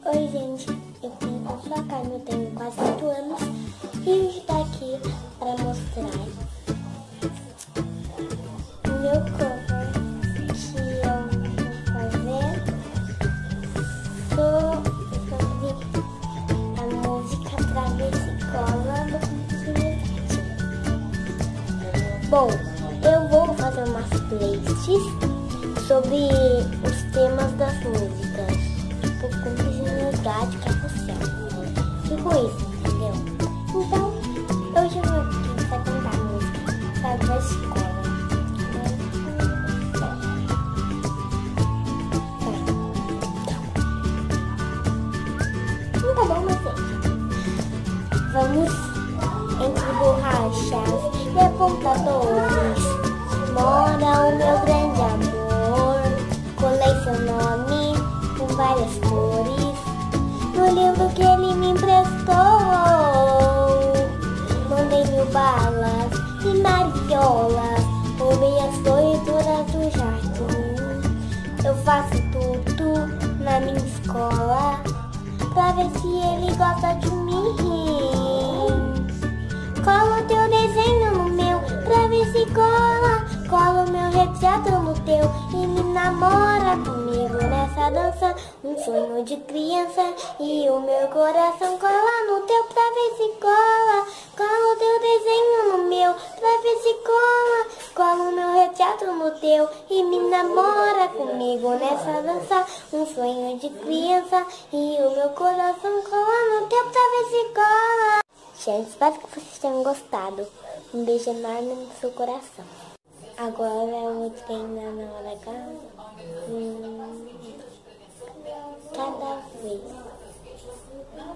Oi gente, eu tenho a sua Carmen, eu tenho quase 8 anos e hoje estou aqui para mostrar o meu cover que eu vou fazer sobre a música Travessa e Cola do Computador. Bom, eu vou fazer umas playlists sobre os temas das músicas, tipo cumplicidade, carrossel. Tipo isso, entendeu? Então, hoje eu vou aqui pra cantar a música Travessa e Cola. Não tá bom, mas vamos entre borrachas e apontadores. Mora o meu grande amor, colei seu nome com várias cores no livro que ele me emprestou. Mandei 1000 balas e mariolas, roubei as florituras do jardim. Eu faço tudo na minha escola pra ver se ele gosta de mim. Colo teu desenho no meu pra ver se cola. Colo meu retrato no teu e me namora comigo nessa dança. Um sonho de criança e o meu coração cola no teu pra ver se cola. Colo teu desenho no meu pra ver se cola. Colo meu retrato no teu e me namora comigo nessa dança. Um sonho de criança e o meu coração cola no teu pra ver se cola. Gente, espero que vocês tenham gostado. Um beijo enorme no seu coração. Agora eu vou treinar na hora cada vez.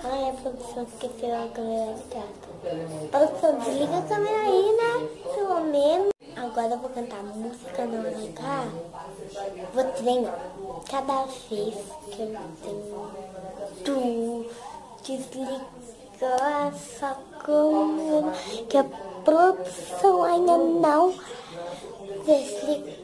Ai, a produção esqueceu a câmera de gato. Produção, desliga a câmera aí, né? Pelo menos. Agora eu vou cantar música na hora H. Vou treinar cada vez que eu tenho desligar essa câmera, que a produção ainda não desligou.